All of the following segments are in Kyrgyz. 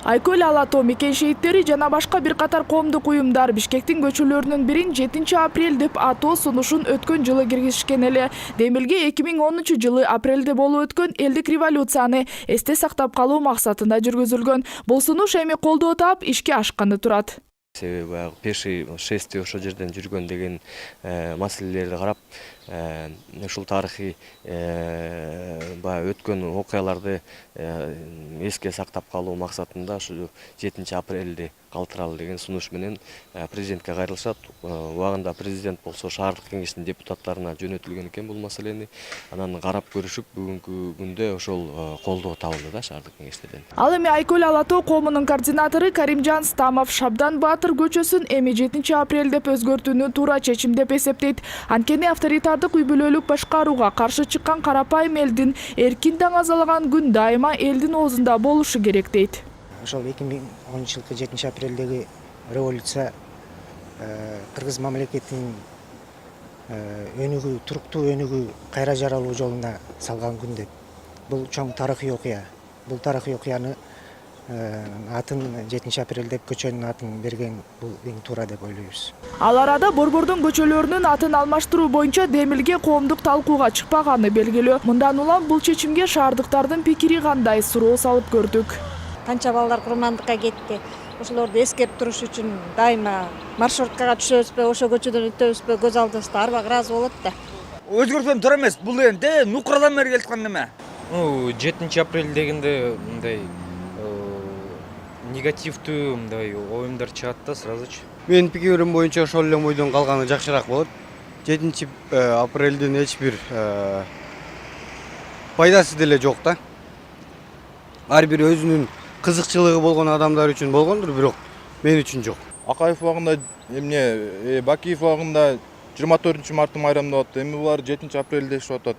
Айкөл Алато мекен шейиттери жана башка бир катар коомдук уюмдар Бишкектин көчөлөрүнүн бирин 7 апрель деп атоо сунушун өткөн жылы киргизишкен эле. Демилге 2010 жылы апрелде болуп өткөн элдик революцияны эсте сактап калуу максатында жүргүзүлгөн. Бул сунуш эми колдоо таап ишке ашканы турат. Себеби пеший шествие ошол жерден жүргөн деген маселелерди карап, ушул тарыхый өткөн окуяларды эске сактап калуу максатында ушу 7 апрелди калтыралы деген сунуш менен президентке кайрылышат. Убагында президент болсо шаардык кеңештин депутаттарына жөнөтүлгөн экен бул маселени. Анан карап көрүшүп бүгүнкү күндө ошол колдоо табылды да шаардык кеңештерден. Ал эми Айкөл Алато коомунун координатору Каримжан Стамов Шабдан Баатыр көчөсүн эми 7 апрель деп өзгөртүүнү туура чечим деп эсептейт. Анткени авторитардык үй бүлөлүк башкарууга каршы чыккан карапайым элдин эркин таңазалаган күн дайыма элдин оозунда болушу керек дейт. Ошол 2010 жылкы 7 апрелдеги революция кыргыз мамлекетинин өнүгүү, туруктуу өнүгүү кайра жаралуу жолуна салган күн деп. Бул чоң тарыхый окуя. Бул тарыхый окуяны атын 7 апрель деп көчөнүн атын берген бул эң туура деп ойлойбуз. Ал арада Борбордун көчөлөрүнүн атын алмаштыруу боюнча Демилге коомдук талкууга чыкпаганы белгилүү. Мындан улам бул чечимге шаардыктардын пикири кандай суроо салып көрдүк. Канча балдар курмандыкка кетти. Ошолорду эскерип туруш үчүн дайыма маршруткага түшөбүзбү, ошол көчөдөн өтөбүзбү, көз алдыбызда арбак ыраазы болот да. Өзгөртөм туура эмес. Бул энди нукурадан бери келаткан неме. 7 апрель дегенде мындай негативдүү мындай оюмдар чыгат да сразу. Менин пикирим боюнча ошол эле бойдон калганы жакшыраак болот. 7 апрелдин эч бир пайдасы деле жок да. Ар бир өзүнүн кызыкчылыгы болгон адамдар үчүн болгондур, бирок мен үчүн жок. Акаев убагында эмне, Бакиев убагында 24 марттын майрамында болот. Эми булар 7 апрелде ишип атат.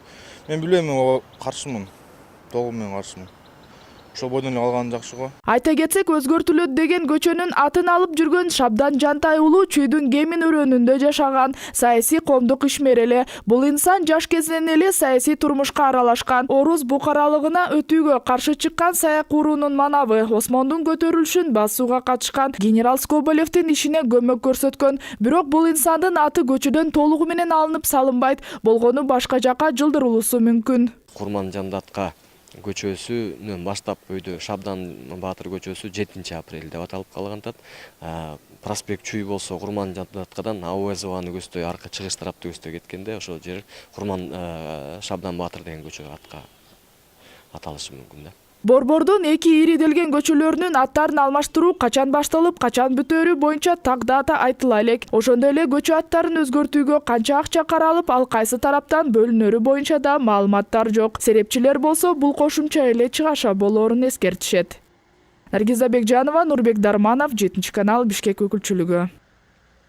Мен билбейм, каршымын. Толугу менен каршымын. Ошол бойдон эле алганы жакшы го. Айта кетсек, өзгөртүлөт деген көчөнүн атын алып жүргөн Шабдан Жантай уулу Чүйдүн Кемин өрөөнүндө жашаган саясий коомдук ишмер эле. Бул инсан жаш кезинен эле саясий турмушка аралашкан. Орус букаралыгына өтүүгө каршы чыккан Саяк уруунун манабы, Осмондун көтөрүлүшүн басууга катышкан, генерал Скобелевдин ишине көмөк көрсөткөн. Бирок бул инсандын аты көчөдөн толугу менен алынып салынбайт, болгону башка жака жылдырылуусу мүмкүн. Курманжандатка көчөсүнөн баштап өйдө Шабдан Баатыр көчөсү 7 апрель деп аталып калгантат. Проспект Чүй болсо Курманжандаткадан Ауэзованы көздөй аркы чыгыш тарапты көздөй кеткенде ошол жер Шабдан Баатыр деген көчө атка аталышы мүмкүн да. Борбордун эки ириделген көчөлөрүнүн аттарын алмаштыруу качан башталып, качан бүтөөрү боюнча так дата айтыла элек. Ошондой эле көчө аттарын өзгөртүүгө канча акча каралып, ал кайсы тараптан бөлүнөрү боюнча да маалыматтар жок. Серепчилер болсо бул кошумча эле чыгаша болоорун эскертишет. Наргиза Бекжанова, Нурбек Дарманов, 7 канал, Бишкек өкүлчүлүгү.